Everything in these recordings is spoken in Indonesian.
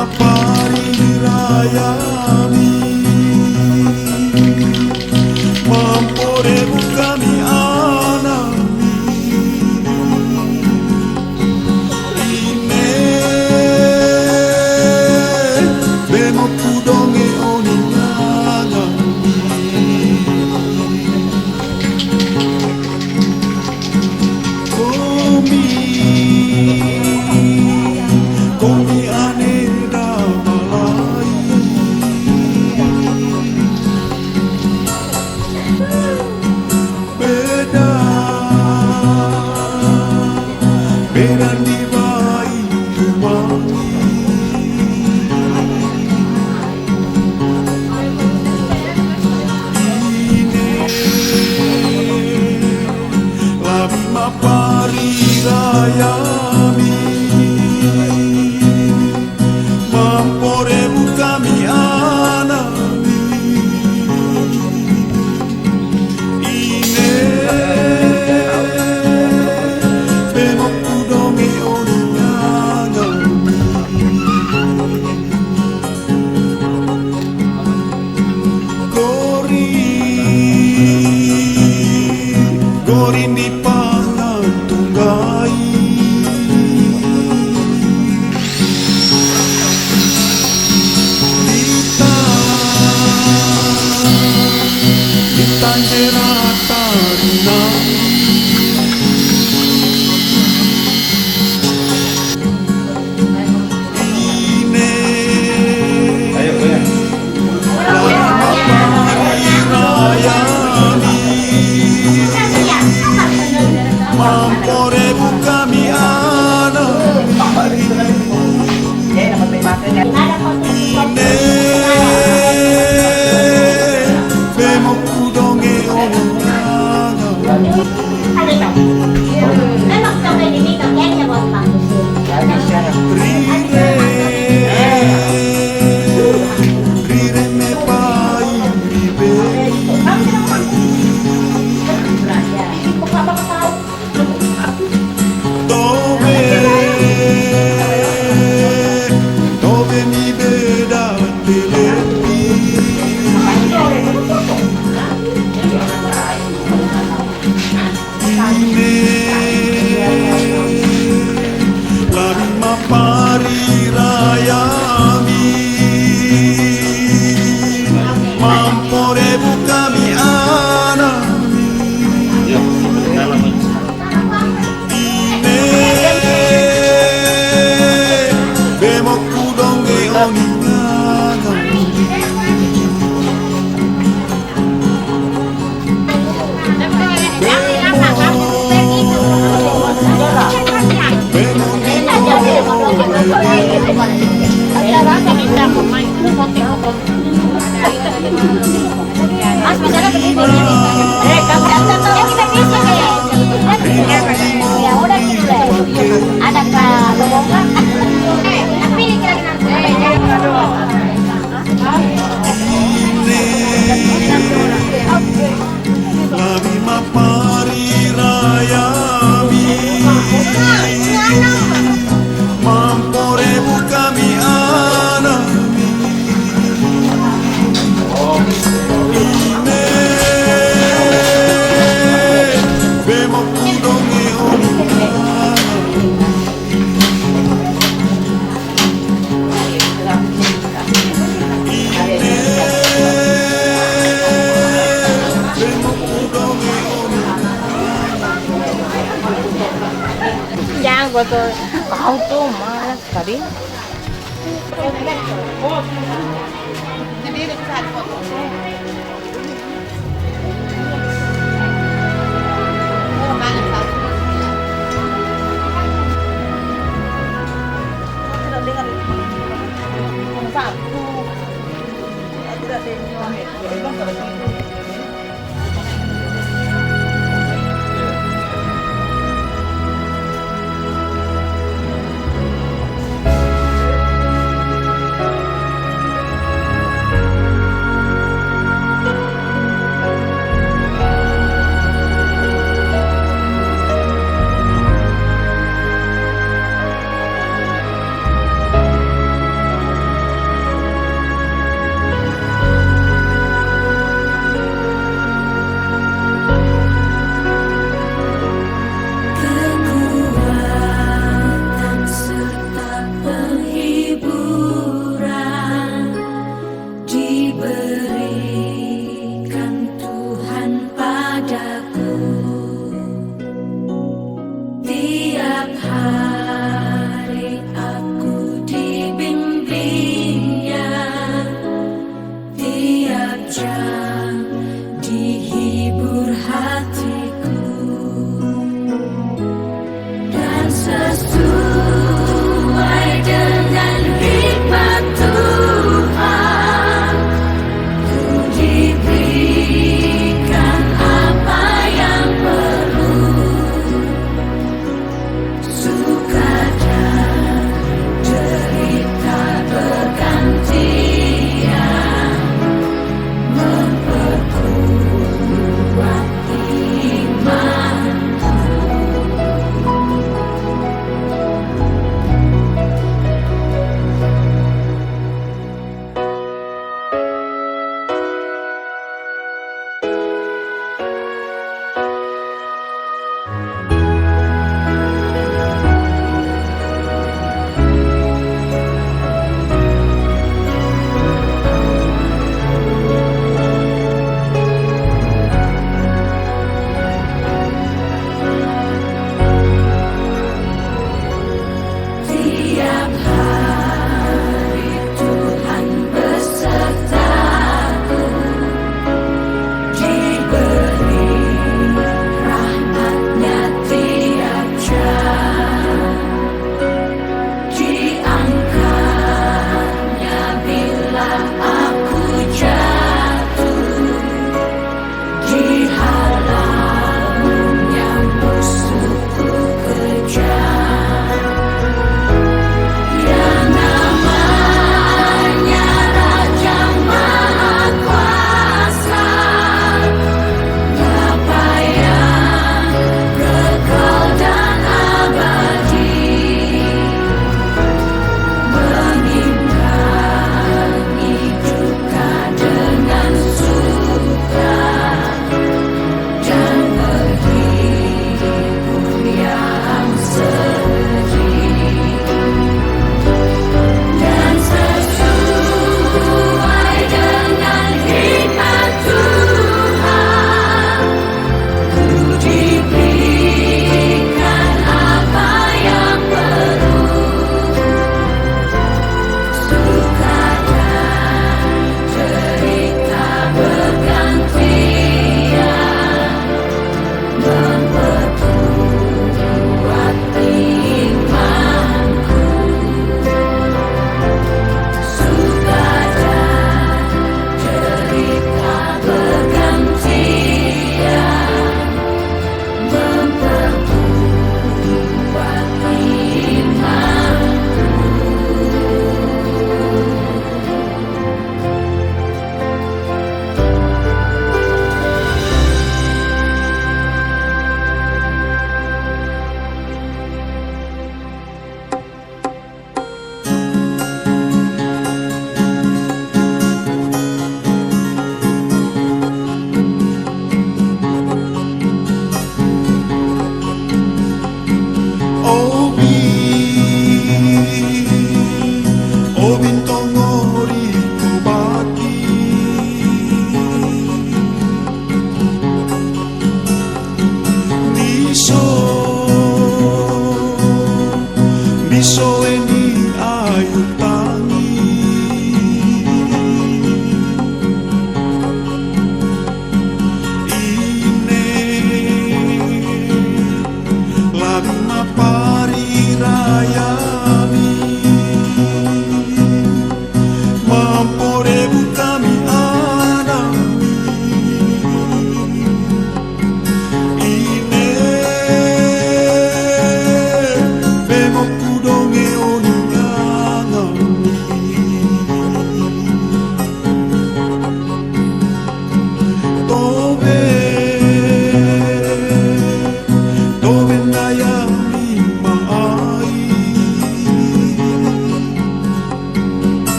mapari rayami mampore bukami anami ine bemo kudonge oninyanami komi ane damalai beda beda di bai tumangi ine labi mapari rayami mampore bukami anami ine bemo kudonge oninyanami gori di pangan tunggai Tanjera tarinang ine lama pari rayani mampore bukami anami ine bemo kudonge rire me pai ribeli dove mi veda telepi ine lari mapari rayami mampore bukami anami ine bemo kudonge oninyanami Mas bicara begini. Ya udah gitu deh. Ada kelowongan. Tapi labi mapari rayami mampore bukami anami ine bemo kudonge oninyanami ine bemo kudonge oninyanami jangan gue tuh kau tuh malas tadi. Jadi bisa foto.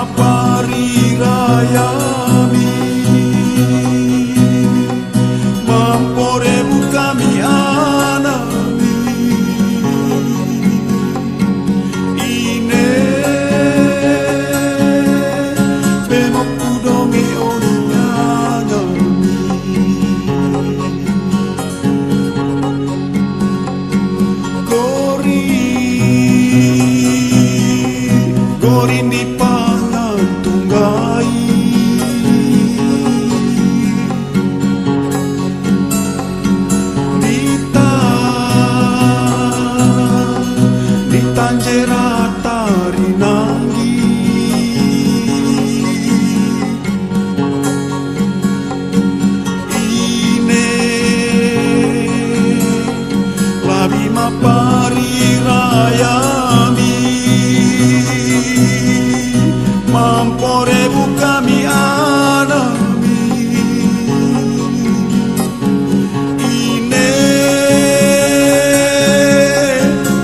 mapari rayami mampore bukami anami ine bemokku donge onyanyami gori ni pangan tunggai di tanjera tari nanggi ine labi mapari rayami mampore bukami anami ine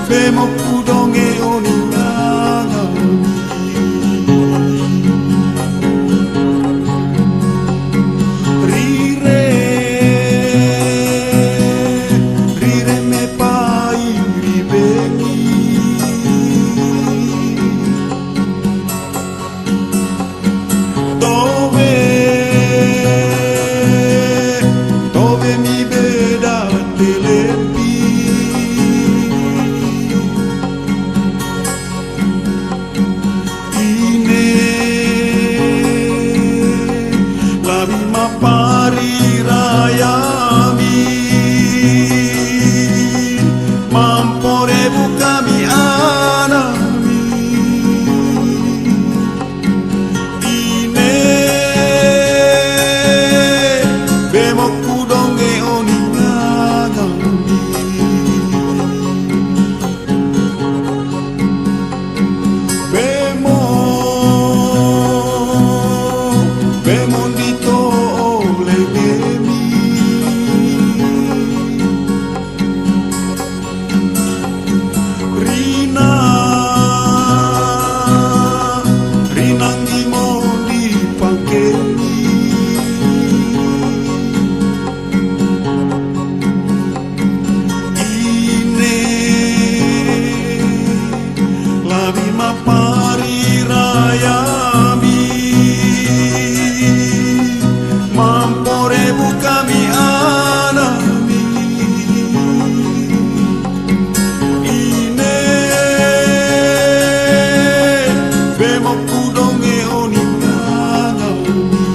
bemokku donge oningangami rire me pai ribengi dove mi veda telepi ine labi mapari rayami mampore bukami anami ine bemokku donge oningangami bemo dito olegemi rinangi mo di pangkemi labi mapari rayami mampore bukami anami ine bemokku donge oningangami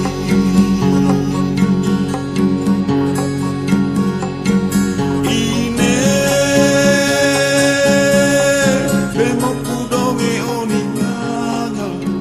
ine bemokku donge oningangami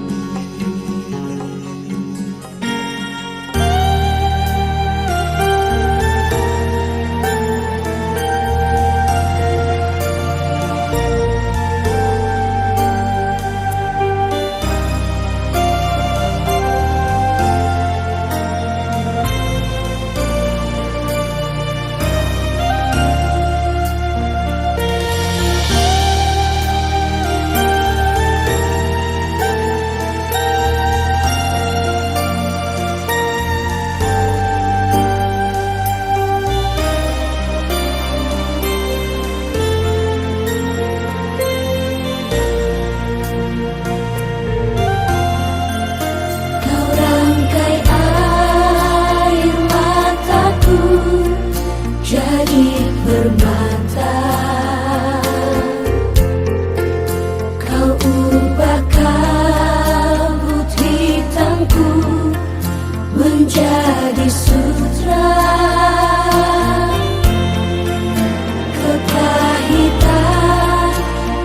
menjadi sutra kepahitan,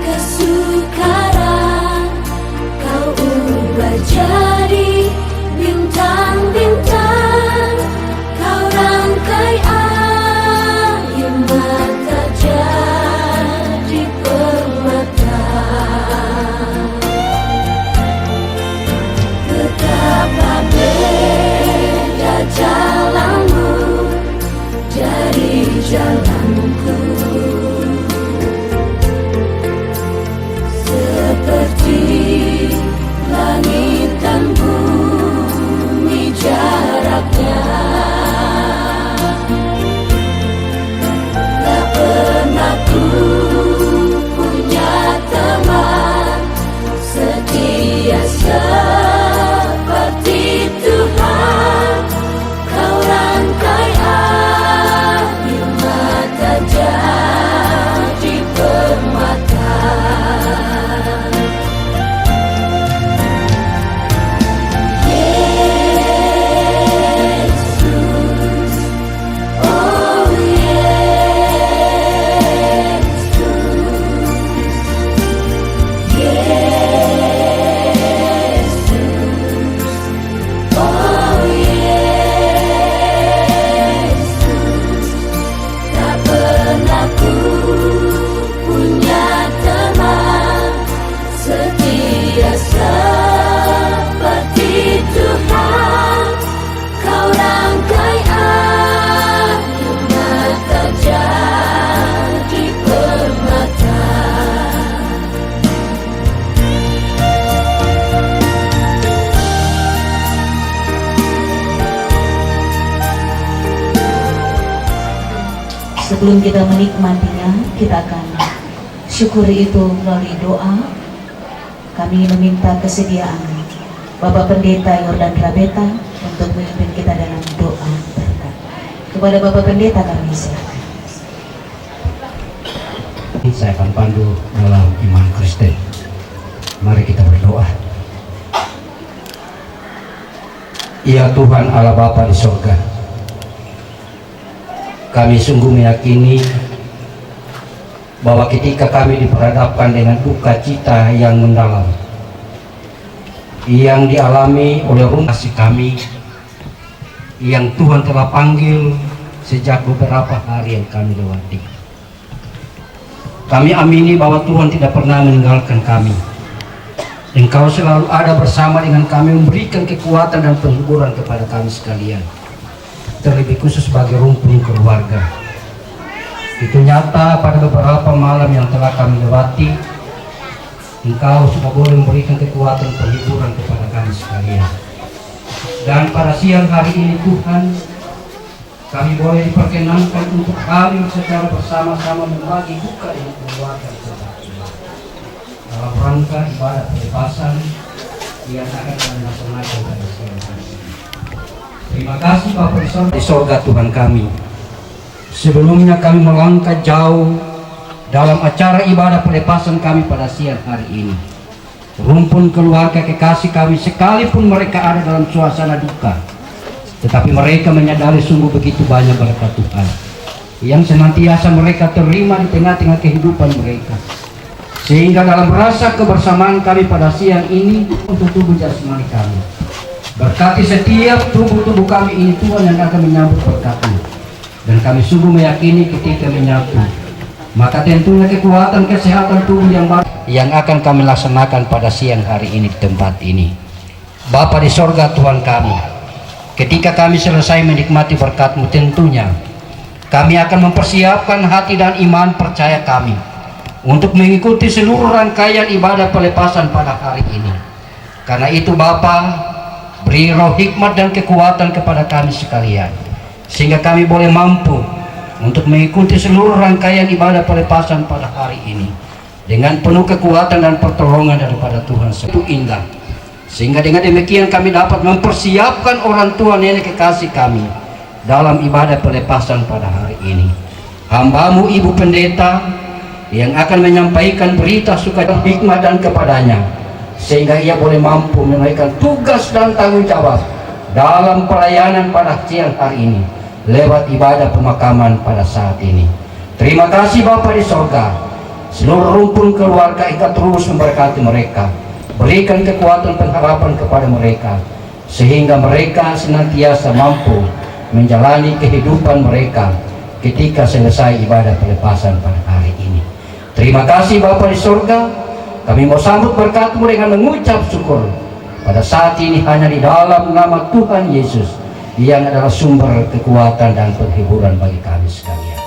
kesukaran, kau ubah jadi bintang-bintang, kau rangkai air mata jadi permata. Betapa beda jalanmu dari jalanku, seperti langit sebelum kita menikmatinya, kita akan syukuri itu melalui doa. Kami meminta kesediaan Bapak Pendeta Yordan Rabeta untuk memimpin kita dalam doa berkat. Kepada Bapak Pendeta kami silakan. Saya akan pandu dalam iman Kristen. Mari kita berdoa. Ya Tuhan Allah Bapa di surga, kami sungguh meyakini bahwa ketika kami diperhadapkan dengan duka cita yang mendalam yang dialami oleh rumah kasih kami yang Tuhan telah panggil sejak beberapa hari yang kami lewati, kami amini bahwa Tuhan tidak pernah meninggalkan kami. Engkau selalu ada bersama dengan kami, memberikan kekuatan dan penghiburan kepada kami sekalian, terlebih khusus sebagai rumpun keluarga. Itu nyata pada beberapa malam yang telah kami lewati. Engkau sudah boleh memberikan kekuatan penghiburan kepada kami sekalian. Dan pada siang hari ini Tuhan, kami boleh diperkenankan untuk hadir secara bersama-sama membagi duka dengan keluarga kita dalam rangka ibadah pelepasan yang akan kami laksanakan pada siang hari ini. Terima kasih Bapa di sorga Tuhan kami. Sebelumnya kami melangkah jauh dalam acara ibadah pelepasan kami pada siang hari ini. Rumpun keluarga kekasih kami sekalipun mereka ada dalam suasana duka, tetapi mereka menyadari sungguh begitu banyak berkat Tuhan yang senantiasa mereka terima di tengah-tengah kehidupan mereka. Sehingga dalam rasa kebersamaan kami pada siang ini untuk tubuh jasmani kami, berkati setiap tubuh-tubuh kami ini Tuhan yang akan menyambut berkat-Mu. Dan kami sungguh meyakini ketika menyatu, maka tentunya kekuatan kesehatan tubuh yang baru yang akan kami laksanakan pada siang hari ini di tempat ini. Bapa di sorga Tuhan kami, ketika kami selesai menikmati berkat-Mu, tentunya kami akan mempersiapkan hati dan iman percaya kami untuk mengikuti seluruh rangkaian ibadah pelepasan pada hari ini. Karena itu Bapa, beri roh hikmat dan kekuatan kepada kami sekalian, sehingga kami boleh mampu untuk mengikuti seluruh rangkaian ibadah pelepasan pada hari ini dengan penuh kekuatan dan pertolongan daripada Tuhan. Itu indah, sehingga dengan demikian kami dapat mempersiapkan orang tua nenek kekasih kami dalam ibadah pelepasan pada hari ini. Hamba-Mu Ibu Pendeta yang akan menyampaikan berita sukacita hikmat dan kepadanya, sehingga ia boleh mampu menunaikan tugas dan tanggung jawab dalam pelayanan pada siang hari ini lewat ibadah pemakaman pada saat ini. Terima kasih Bapa di sorga. Seluruh rumpun keluarga Engkau terus memberkati mereka, berikan kekuatan pengharapan kepada mereka, sehingga mereka senantiasa mampu menjalani kehidupan mereka ketika selesai ibadah pelepasan pada hari ini. Terima kasih Bapa di sorga. Kami mau sambut berkat-Mu dengan mengucap syukur pada saat ini hanya di dalam nama Tuhan Yesus yang adalah sumber kekuatan dan penghiburan bagi kami sekalian.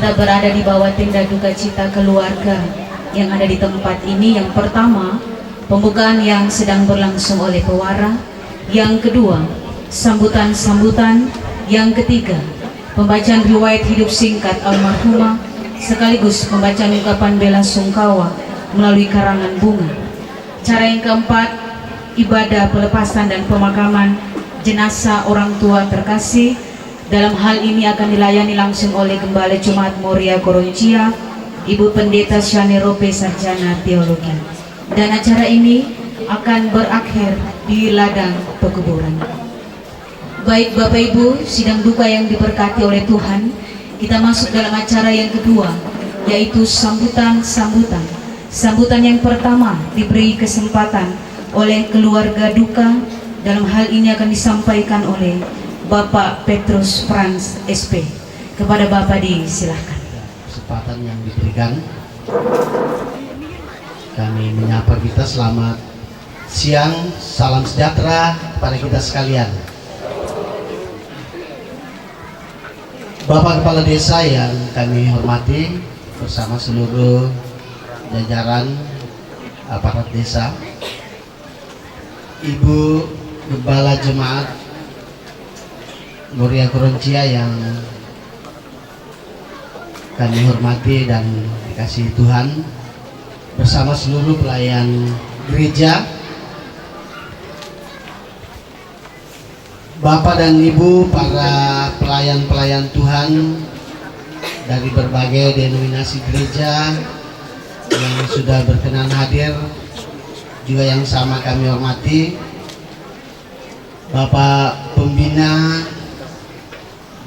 kita berada di bawah tenda duka cita keluarga yang ada di tempat ini. Yang pertama, pembukaan yang sedang berlangsung oleh pewara. Yang kedua, sambutan-sambutan. Yang ketiga, pembacaan riwayat hidup singkat almarhumah sekaligus pembacaan ungkapan bela sungkawa melalui karangan bunga. Cara yang keempat, ibadah pelepasan dan pemakaman jenazah orang tua terkasih. Dalam hal ini akan dilayani langsung oleh Gembala Jemaat Moria Koroncia, Ibu Pendeta Shane Rope Sarjana Teologi. Dan acara ini akan berakhir di ladang pekuburan. Baik Bapak Ibu, sidang duka yang diberkati oleh Tuhan, kita masuk dalam acara yang kedua, yaitu sambutan-sambutan. Sambutan yang pertama diberi kesempatan oleh keluarga duka. Dalam hal ini akan disampaikan oleh Bapak Petrus Frans SP. Kepada Bapak disilahkan. Kesempatan yang diberikan, kami menyapa kita selamat siang, salam sejahtera kepada kita sekalian. Bapak Kepala Desa yang kami hormati bersama seluruh jajaran aparat desa, Ibu Gembala Jemaat Moria Koroncia yang kami hormati dan dikasihi Tuhan, bersama seluruh pelayan gereja, Bapak dan Ibu para pelayan-pelayan Tuhan dari berbagai denominasi gereja yang sudah berkenan hadir, juga yang sama kami hormati Bapak Pembina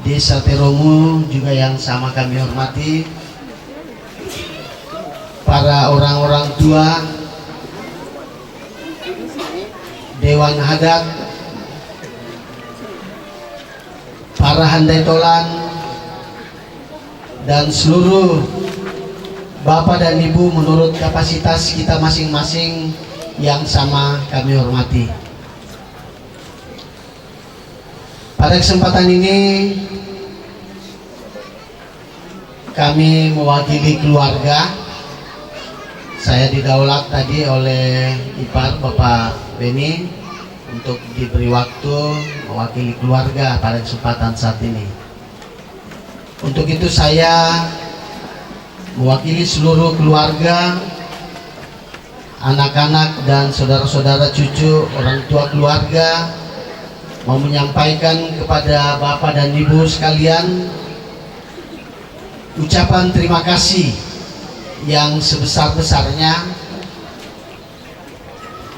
Desa Teromu, juga yang sama kami hormati para orang-orang tua, Dewan Adat, para handai tolan, dan seluruh Bapak dan Ibu menurut kapasitas kita masing-masing yang sama kami hormati. Pada kesempatan ini kami mewakili keluarga. Saya didaulat tadi oleh ipar Bapak Beni untuk diberi waktu mewakili keluarga pada kesempatan saat ini. Untuk itu saya mewakili seluruh keluarga, anak-anak dan saudara-saudara cucu, orang tua keluarga, mau menyampaikan kepada Bapak dan Ibu sekalian ucapan terima kasih yang sebesar-besarnya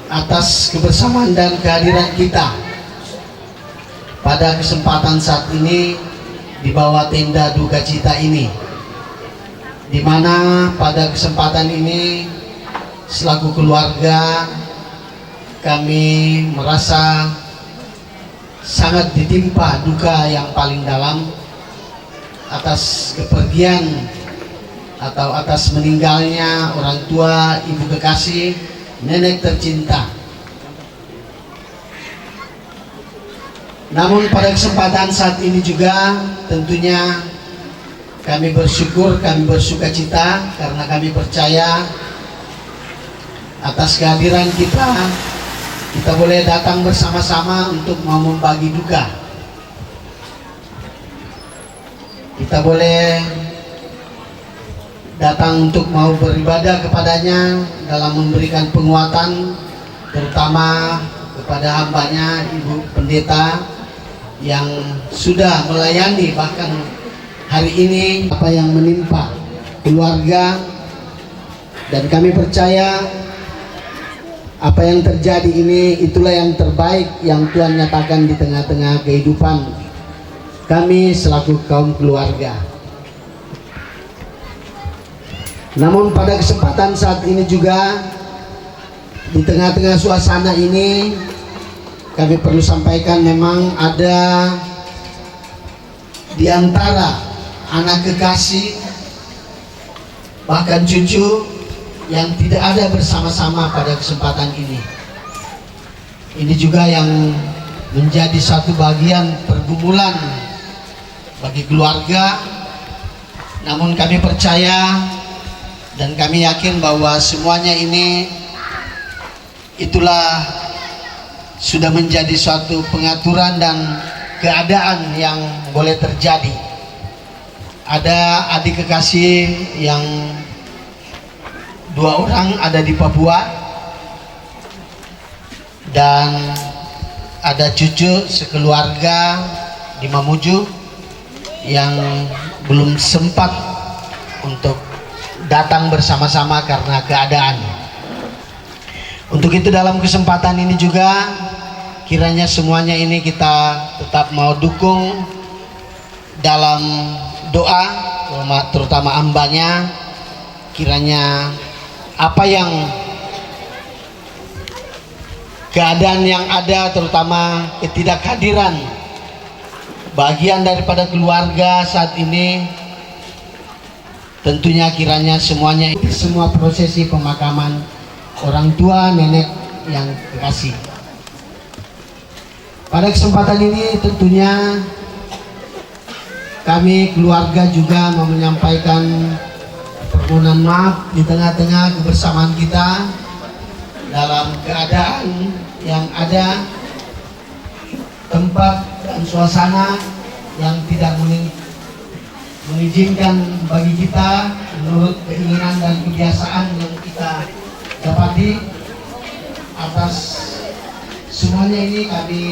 atas kebersamaan dan kehadiran kita pada kesempatan saat ini di bawah tenda duka cita ini, di mana pada kesempatan ini selaku keluarga kami merasa sangat ditimpa duka yang paling dalam atas kepergian atau atas meninggalnya orang tua, ibu kekasih, nenek tercinta. Namun pada kesempatan saat ini juga tentunya kami bersyukur, kami bersuka cita karena kami percaya atas kehadiran kita boleh datang bersama-sama untuk mau membagi duka. Kita boleh datang untuk mau beribadah kepadanya dalam memberikan penguatan, terutama kepada hambanya Ibu Pendeta yang sudah melayani bahkan hari ini apa yang menimpa keluarga, dan kami percaya apa yang terjadi ini itulah yang terbaik yang Tuhan nyatakan di tengah-tengah kehidupan kami selaku kaum keluarga. Namun pada kesempatan saat ini juga di tengah-tengah suasana ini kami perlu sampaikan memang ada di antara anak kekasih bahkan cucu yang tidak ada bersama-sama pada kesempatan ini. Ini juga yang menjadi satu bagian pergumulan bagi keluarga Namun kami percaya dan kami yakin bahwa semuanya ini itulah sudah menjadi suatu pengaturan dan keadaan yang boleh terjadi. Ada adik kekasih yang 2 orang ada di Papua, dan ada cucu sekeluarga di Mamuju yang belum sempat untuk datang bersama-sama karena keadaan. Untuk itu dalam kesempatan ini juga kiranya semuanya ini kita tetap mau dukung dalam doa, terutama hambanya, kiranya apa yang keadaan yang ada, terutama ketidakhadiran bagian daripada keluarga saat ini, tentunya kiranya semuanya semua prosesi pemakaman orang tua nenek yang kekasih. Pada kesempatan ini tentunya kami keluarga juga mau menyampaikan permohonan maaf di tengah-tengah kebersamaan kita dalam keadaan yang ada tempat dan suasana yang tidak mengizinkan bagi kita menurut keinginan dan kebiasaan yang kita dapati. Atas semuanya ini kami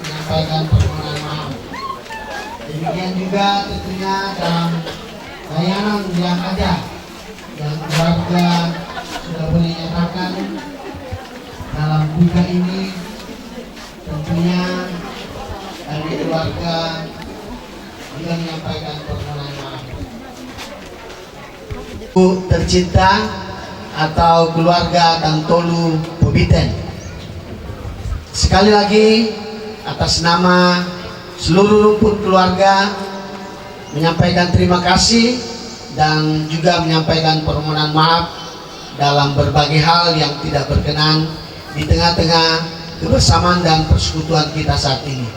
menyampaikan permohonan maaf. Demikian juga tentunya dalam layanan yang ada yang keluarga sudah boleh nyatakan dalam duka ini, tentunya kami keluarga juga menyampaikan permohonan maaf. Bu tercinta atau keluarga Tantolu Pobiten, sekali lagi atas nama seluruh rumpun keluarga menyampaikan terima kasih dan juga menyampaikan permohonan maaf dalam berbagai hal yang tidak berkenan di tengah-tengah kebersamaan dan persekutuan kita saat ini.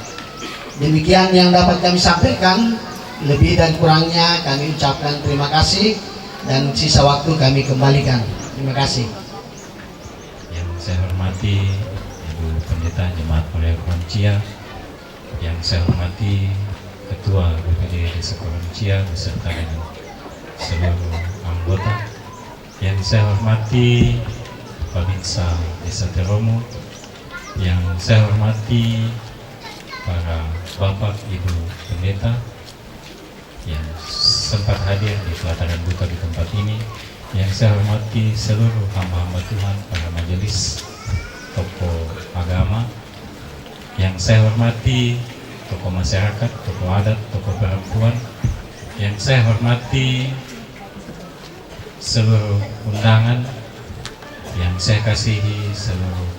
Demikian yang dapat kami sampaikan, lebih dan kurangnya kami ucapkan terima kasih dan sisa waktu kami kembalikan. Terima kasih. Yang saya hormati Ibu Pendeta Jemaat Mulia Koncia, yang saya hormati Ketua DPD Desa Koncia beserta dengan seluruh anggota, yang saya hormati Babinsa Desa Teromo, yang saya hormati para Bapak Ibu Pendeta yang sempat hadir di pelataran buka di tempat ini, yang saya hormati seluruh hamba-hamba Tuhan, para majelis, tokoh agama, yang saya hormati tokoh masyarakat, tokoh adat, tokoh perempuan, yang saya hormati seluruh undangan, yang saya kasihi seluruh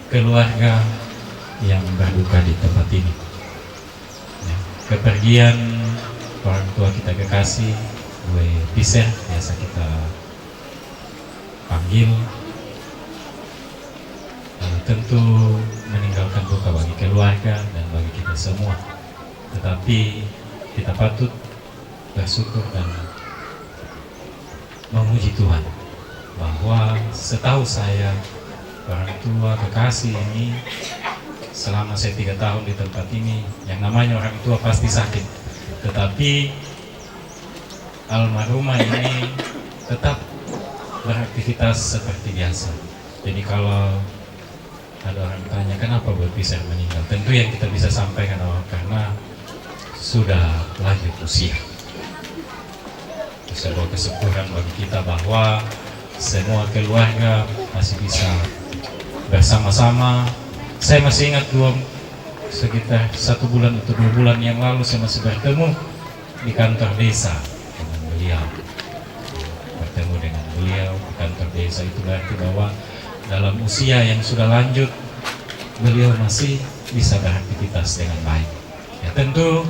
keluarga yang berduka di tempat ini. Ya, kepergian orang tua kita kekasih, gue Piser, biasa kita panggil, tentu meninggalkan duka bagi keluarga dan bagi kita semua. Tetapi kita patut bersyukur dan memuji Tuhan bahwa setahu saya orang tua kekasih ini, selama saya 3 tahun di tempat ini, yang namanya orang tua pasti sakit, tetapi almarhumah ini tetap beraktivitas seperti biasa. Jadi kalau ada orang tanya kenapa buat bisa meninggal, tentu yang kita bisa sampaikan karena sudah lanjut usia. Sebuah kesyukuran bagi kita bahwa semua keluarga masih bisa bersama-sama. Saya masih ingat sekitar 1 bulan atau 2 bulan yang lalu saya masih bertemu di kantor desa dengan beliau. Bertemu dengan beliau di kantor desa itu berarti bahwa dalam usia yang sudah lanjut beliau masih bisa beraktivitas dengan baik. Ya, tentu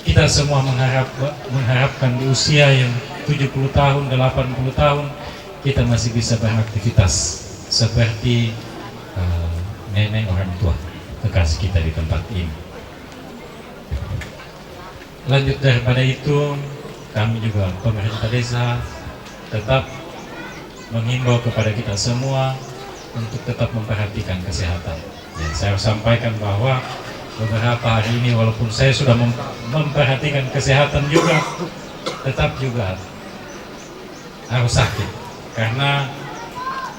kita semua mengharapkan di usia yang 70 tahun, 80 tahun kita masih bisa beraktivitas seperti nenek orang tua kekasih kita di tempat ini. Lanjut daripada itu, kami juga pemerintah desa tetap menghimbau kepada kita semua untuk tetap memperhatikan kesehatan. Ya, saya harus sampaikan bahwa beberapa hari ini walaupun saya sudah memperhatikan kesehatan juga, tetap juga harus sakit. Karena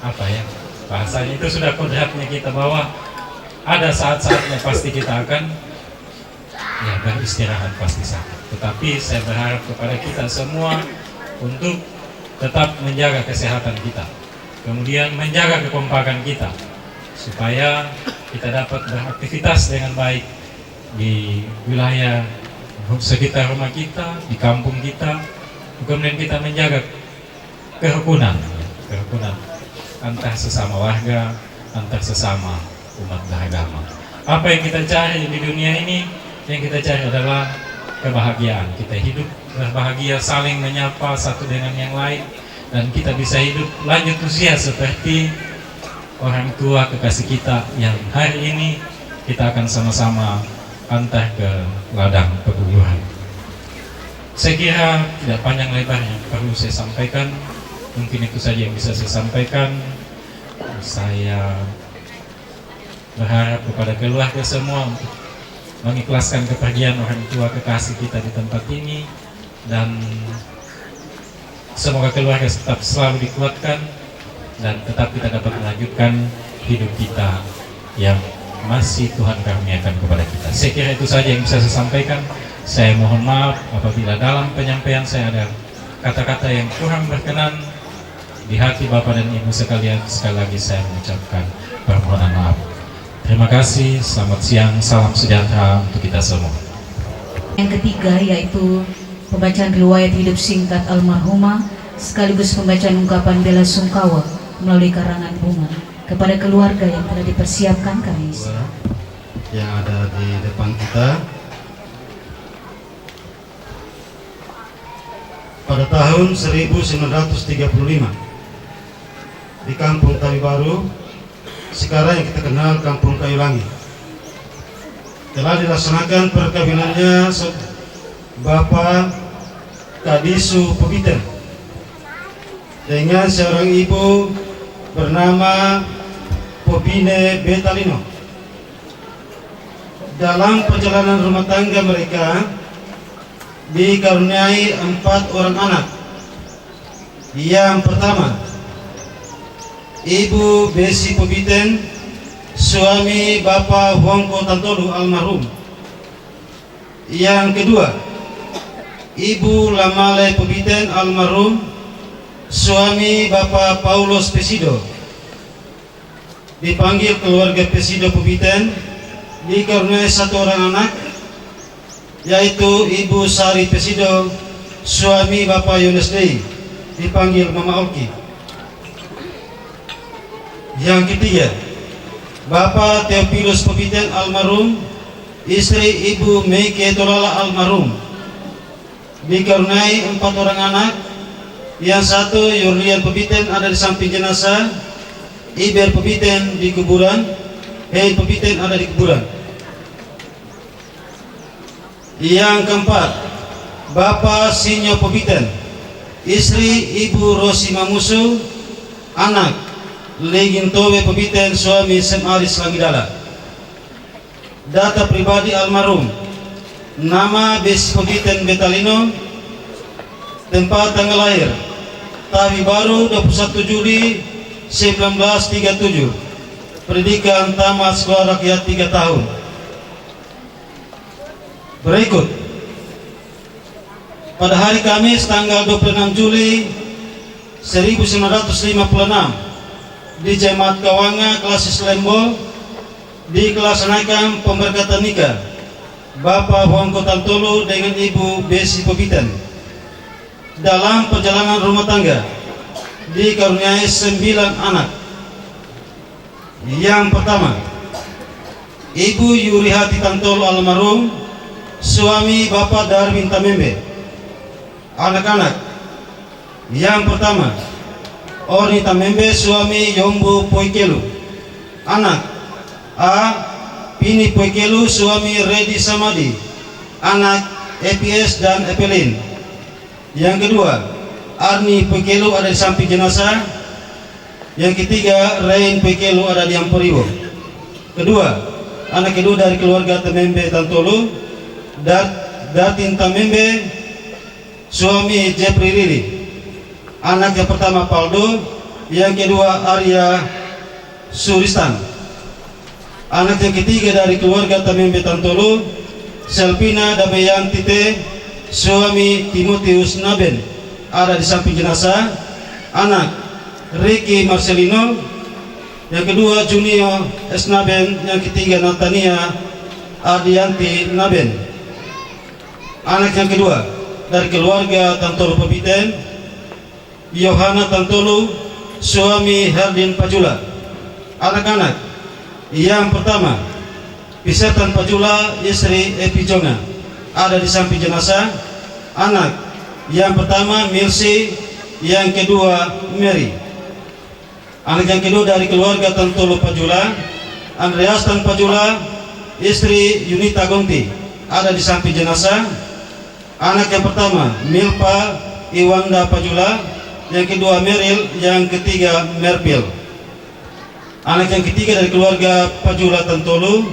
apa ya, bahasanya itu sudah kodratnya kita bahwa ada saat-saatnya pasti kita akan ya beristirahat, pasti sakit. Tetapi saya berharap kepada kita semua untuk tetap menjaga kesehatan kita, kemudian menjaga kekompakan kita, supaya kita dapat beraktivitas dengan baik di wilayah sekitar rumah kita, di kampung kita, kemudian kita menjaga kerukunan antar sesama warga, antar sesama umat beragama. Apa yang kita cari di dunia ini? Yang kita cari adalah kebahagiaan. Kita hidup berbahagia, saling menyapa satu dengan yang lain, dan kita bisa hidup lanjut usia seperti orang tua kekasih kita yang hari ini kita akan sama-sama antar ke ladang peguguran. Saya kira tidak panjang lebar yang perlu saya sampaikan. Mungkin itu saja yang bisa saya sampaikan. Saya berharap kepada keluarga semua untuk mengikhlaskan kepergian orang tua kekasih kita di tempat ini, dan semoga keluarga tetap selalu dikuatkan dan tetap kita dapat melanjutkan hidup kita yang masih Tuhan karuniakan kepada kita. Saya kira itu saja yang bisa saya sampaikan. Saya mohon maaf apabila dalam penyampaian saya ada kata-kata yang kurang berkenan di hati Bapak dan Ibu sekalian. Sekali lagi saya mengucapkan permohonan maaf. Terima kasih, selamat siang, salam sejahtera untuk kita semua. Yang ketiga yaitu pembacaan riwayat hidup singkat almarhumah sekaligus pembacaan ungkapan bela sungkawa melalui karangan bunga kepada keluarga yang telah dipersiapkan kami yang ada di depan kita. Pada tahun 1935 di Kampung Tawi Baru, sekarang yang kita kenal Kampung Kayu Langit, telah dilaksanakan perkawinannya Bapak Kadisu Pebiten dengan seorang ibu bernama Popine Betalino. Dalam perjalanan rumah tangga mereka dikaruniai 4 orang anak. Yang pertama, Ibu Besi Pebiten, suami Bapak Wongko Tantolu almarhum. Yang kedua, Ibu Lamale Pebiten almarhum, suami Bapak Paulus Pesido. Dipanggil keluarga Pesido Pebiten, dikaruniai 1 orang anak, yaitu Ibu Sari Pesido, suami Bapak Yunus Dei, dipanggil Mama Olki. Yang ketiga, Bapak Theophilus Pebiten almarhum, istri Ibu Meike Tolala almarhum, dikaruniai 4 orang anak. Yang satu, Yurlian Pebiten ada di samping jenazah, Iber Pebiten di kuburan, Hein Pebiten ada di kuburan. Yang keempat, Bapak Sinyo Pebiten, istri Ibu Rosi Mamusu, anak Legin Towe Pebiten, suami Sem Aris Langidala. Data pribadi almarhum, nama Besi Pebiten Betalino, tempat tanggal lahir Tawi Baru 21 Juli 1937, pendidikan tamat sekolah rakyat 3 tahun. Berikut, pada hari Kamis tanggal 26 Juli 1956 di Jemaat Kawanga Klasis Lembo dilaksanakan pemberkatan nikah Bapak Wongko Tantolu dengan Ibu Besi Pebiten. Dalam perjalanan rumah tangga dikaruniai 9 anak. Yang pertama, Ibu Yurihati Tantolu almarhum, suami Bapak Darwin Tamembe. Anak-anak, yang pertama, Orni Tamembe, suami Yombo Poikelu. Anak A. Pini Poikelu, suami Redi Samadi. Anak EPS dan Epelin. Yang kedua, Arni Pekelu ada di samping jenazah. Yang ketiga, Rain Pekelu ada di Ampuriwo. Kedua, anak kedua dari keluarga Temembe Tantolu, Datin Tamembe, suami Jepri Riri. Anak yang pertama Paldo, yang kedua Arya Suristan. Anak yang ketiga dari keluarga Tamembe Tantolu, Selvina Dameyanti T, suami Timotius Naben ada di samping jenazah. Anak Ricky Marcelino, yang kedua Junio S. Naben, yang ketiga Natania Adianti Naben. Anak yang kedua dari keluarga Tantolu Pebiten, Yohana Tantolu, suami Herdin Pajula. Anak-anak yang pertama Pisetan Pajula, istri Epi Jonga ada di samping jenazah. Anak yang pertama Milsi, yang kedua Mary. Anak yang kedua dari keluarga Tantolu Pajula, Andreas Tan Pajula, istri Yunita Gonti ada di samping jenazah. Anak yang pertama Milpa Iwanda Pajula, yang kedua Meril, yang ketiga Merpil. Anak yang ketiga dari keluarga Pajula Tantolu,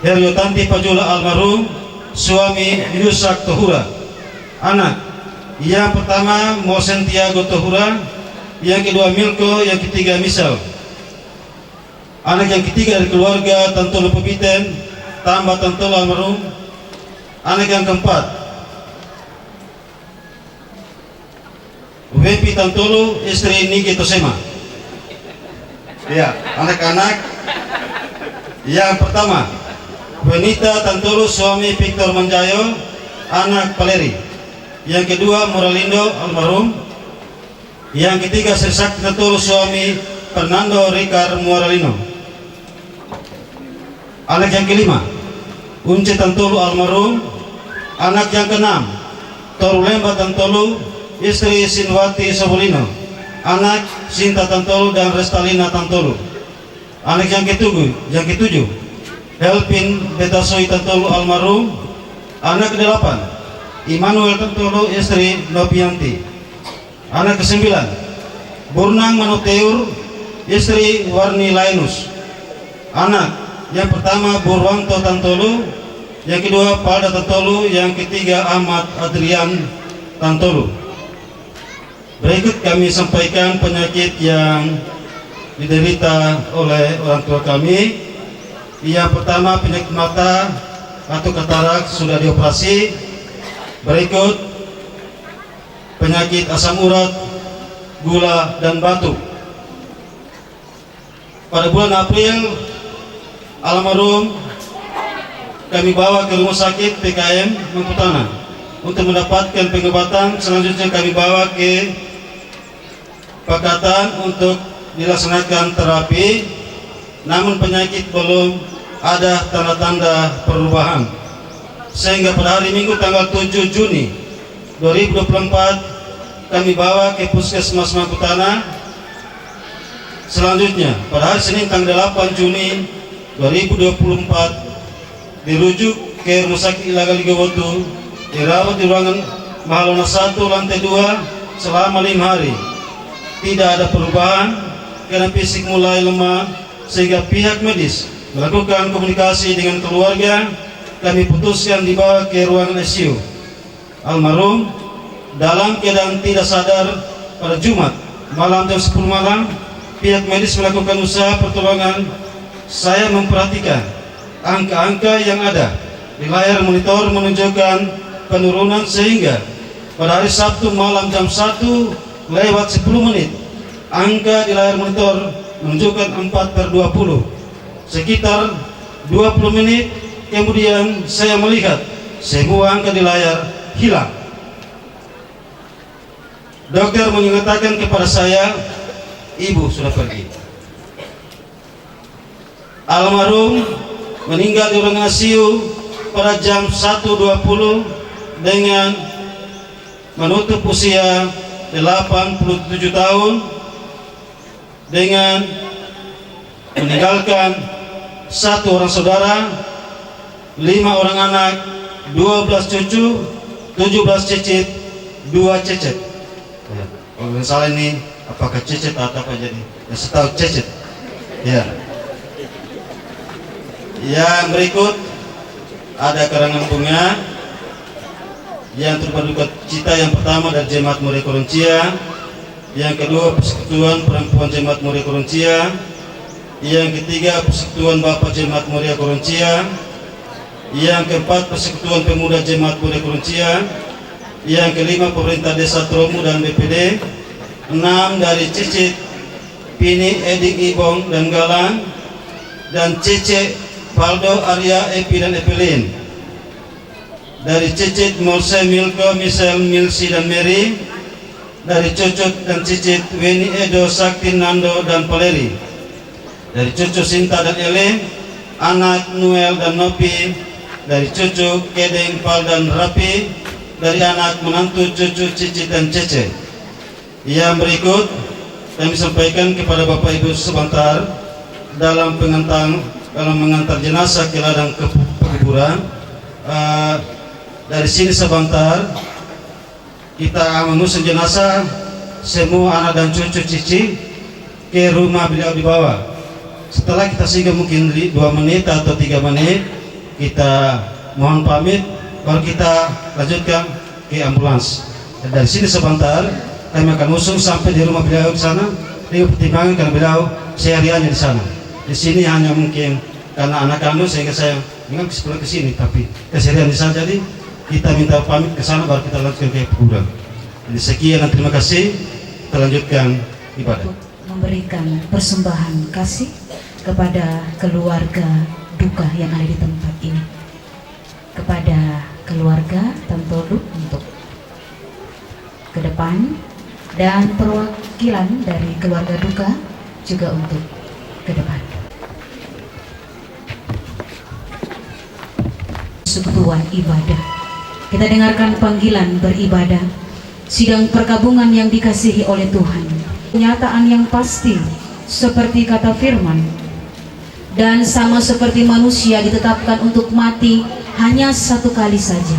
Heryotanti Pajula almarhum, suami Yusak Tohura. Anak yang pertama Mosen Tiago Tohura, yang kedua Milko, yang ketiga Misal. Anak yang ketiga dari keluarga Tantolu Pebiten, Tamba Tantolu almarhum. Anak yang keempat Wepi Tantolu, istri Niki Tosema. Ya, anak-anak yang pertama Benita Tantolu, suami Victor Manjayo, anak Valeri. Yang kedua Moralindo almarhum. Yang ketiga Srisakti Tantolu, suami Fernando Ricard Moralino. Anak yang kelima Unce Tantolu almarhum. Anak yang keenam Torulemba Tantolu, istri Sinwati Sobolino. Anak Sinta Tantolu dan Restalina Tantolu. Anak yang ketujuh Helpin Betasoi Tantolu almarhum. Anak ke-8 Immanuel Tantolu, istri Nopianti. Anak ke-9 Burnang Manuteur, istri Warni Lainus. Anak yang pertama Burwanto Tantolu, yang kedua Palda Tantolu, yang ketiga Ahmad Adrian Tantolu. Berikut kami sampaikan penyakit yang diderita oleh orang tua kami. Yang pertama penyakit mata atau katarak sudah dioperasi. Berikut penyakit asam urat, gula dan batuk. Pada bulan April almarhum kami bawa ke rumah sakit PKM Mangkutana untuk mendapatkan pengobatan. Selanjutnya kami bawa ke Pakatan untuk dilaksanakan terapi, namun penyakit belum ada tanda-tanda perubahan, sehingga pada hari Minggu tanggal 7 Juni 2024 kami bawa ke Puskesmas Mangkutana. Selanjutnya pada hari Senin tanggal 8 Juni 2024 dirujuk ke Rumah Sakit Ilaga Ligawotu, dirawat di ruangan Mahalona 1 lantai 2 selama 5 hari. Tidak ada perubahan karena fisik mulai lemah, sehingga pihak medis melakukan komunikasi dengan keluarga. Kami putuskan dibawa ke ruangan ICU. Almarhum dalam keadaan tidak sadar pada Jumat malam jam 10 malam. Pihak medis melakukan usaha pertolongan. Saya memperhatikan angka-angka yang ada di layar monitor menunjukkan penurunan, sehingga pada hari Sabtu malam jam 1 lewat 10 menit angka di layar monitor menunjukkan 4/20. Sekitar 20 menit kemudian saya melihat semua angka di layar hilang. Dokter mengatakan kepada saya, ibu sudah pergi. Almarhum meninggal di ruangan ICU pada jam 1.20 dengan menutup usia 87 tahun, dengan meninggalkan 1 orang saudara, 5 orang anak, 12 cucu, 17 cicit, 2 cecet. Ya. Kalau yang salah ini apakah cecet atau apa jadi? Ya, setahu cecet. Ya. Yang berikut ada karangan bunga yang berduka cita. Yang pertama dari Jemaat Muria Korintia, yang kedua Persekutuan Perempuan Jemaat Muria Korintia, yang ketiga Persekutuan Bapak Jemaat Muria Korintia, yang keempat Persekutuan Pemuda Jemaat Muria Korintia, yang kelima Pemerintah Desa Tromu dan BPD, 6 dari Cicit, Pini, Edik, Ibong dan Galang, dan Cece, Valdo, Arya, Epi dan Epilin. Dari Cicit, Molse, Milko, Michelle, Milsi dan Mary. Dari Cucut dan Cicit, Weni, Edo, Sakti, Nando dan Valeri. Dari Cucu, Sinta dan Ele, anak Noel dan Nopi. Dari Cucu, Kedeng, Pal dan Rapi. Dari anak menantu Cucu, Cicit dan Cece. Yang berikut kami sampaikan kepada Bapak Ibu sebentar dalam mengantar jenazah ke ladang pekuburan. Dari sini sebentar kita mengusung jenazah semua anak dan cucu Cici ke rumah beliau dibawa. Setelah kita singgah mungkin 2 menit atau 3 menit, kita mohon pamit, baru kita lanjutkan ke ambulans. Dan dari sini sebentar kami akan usung sampai di rumah beliau di sana. Dengan pertimbangan karena beliau sehariannya di sana. Di sini hanya mungkin karena anak kandung sehingga saya memang pulang ke sini, tapi keseharian di sana. Jadi kita minta pamit ke sana baru kita lanjutkan ke pekuburan. Jadi sekian dan terima kasih. Kita lanjutkan ibadah. Memberikan persembahan kasih kepada keluarga duka yang ada di tempat ini. Kepada keluarga Tantolu untuk ke depan, dan perwakilan dari keluarga duka juga untuk ke depan. Persekutuan ibadah. Kita dengarkan panggilan beribadah, sidang perkabungan yang dikasihi oleh Tuhan. Kenyataan yang pasti seperti kata firman, dan sama seperti manusia ditetapkan untuk mati hanya 1 kali saja,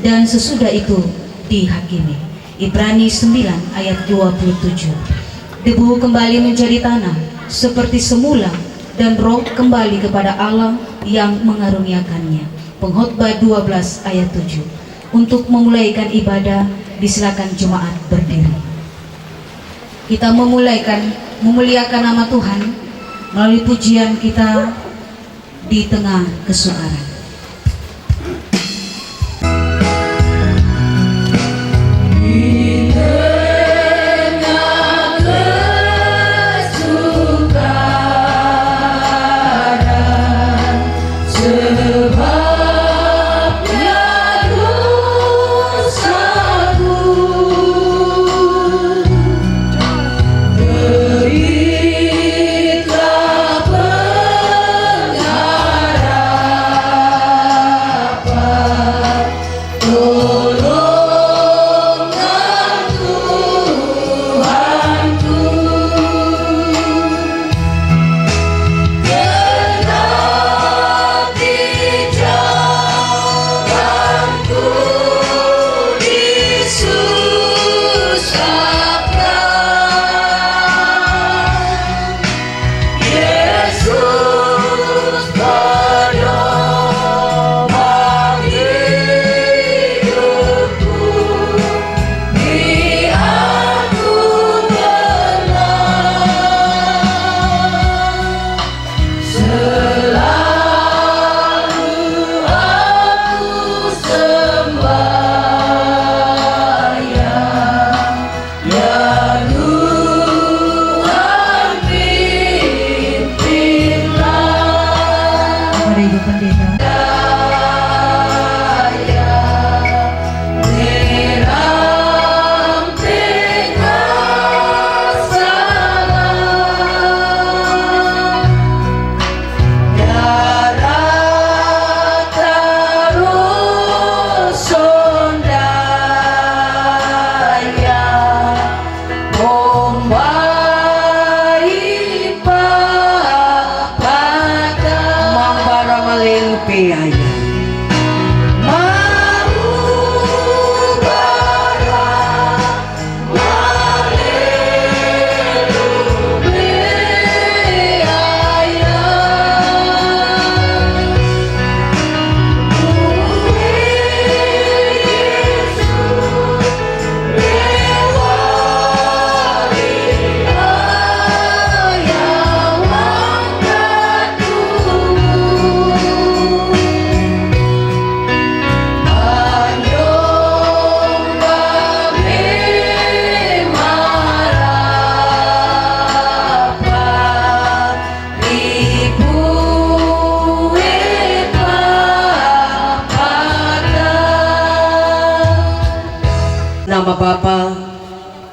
dan sesudah itu dihakimi. Ibrani 9 ayat 27. Debu kembali menjadi tanah seperti semula, dan roh kembali kepada Allah yang mengaruniakannya. Pengkhotbah 12 ayat 7. Untuk memulaikan ibadah, disilakan jemaat berdiri. Kita memuliakan nama Tuhan melalui pujian kita di tengah kesukaran. Berilah pengarah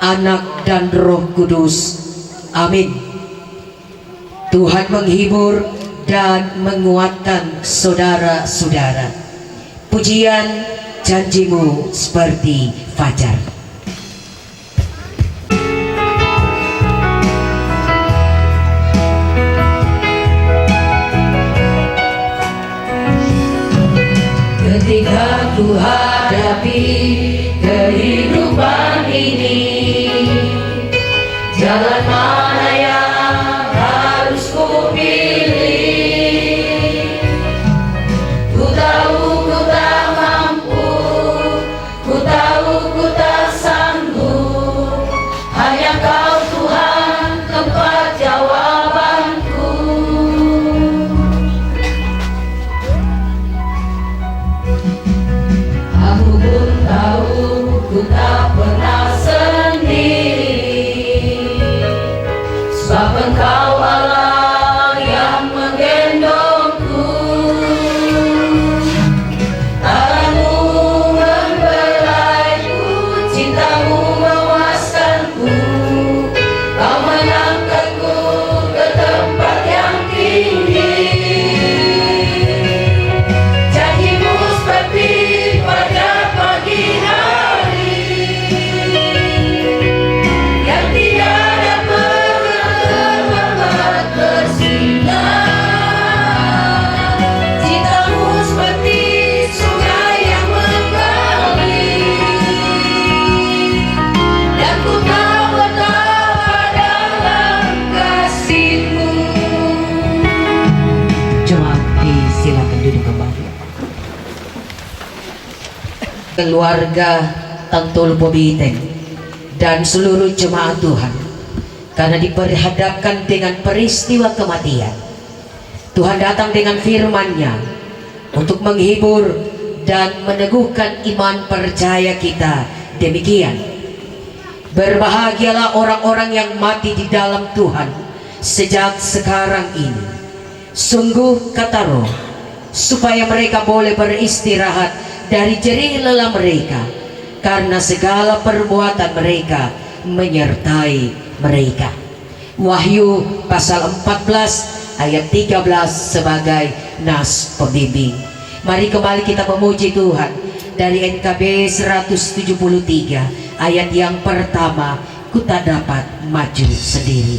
Anak dan Roh Kudus. Amin. Tuhan menghibur dan menguatkan saudara-saudara. Pujian janjimu seperti fajar. Ketika ku hadapi kehidupan ini, jalan mana yang harus ku pilih? Ku tahu ku tak mampu, ku tahu ku tak sanggup. Hanya Kau Tuhan tempat jawabanku. Aku pun tahu ku tak pernah sendiri, sebab Engkau Allah yang menggendongku. Tanganmu membelaiku, cintamu memuaskanku. Kau mengangkatku ke tempat yang tinggi. Janjimu seperti pada pagi hari yang tiada pernah bersinar. Cintamu seperti sungai yang mengalir, dan ku tahu betapa dalam kasih-Mu. Jemaat silakan duduk kembali. Keluarga Tantul Bobiteng dan seluruh jemaat Tuhan, karena diperhadapkan dengan peristiwa kematian, Tuhan datang dengan firman-Nya untuk menghibur dan meneguhkan iman percaya kita. Demikian, berbahagialah orang-orang yang mati di dalam Tuhan sejak sekarang ini. Sungguh kata Roh, supaya mereka boleh beristirahat dari jerih lelah mereka, karena segala perbuatan mereka menyertai mereka. Wahyu pasal 14 ayat 13 sebagai nas pembimbing. Mari kembali kita memuji Tuhan dari NKB 173 ayat yang pertama, ku tak dapat maju sendiri.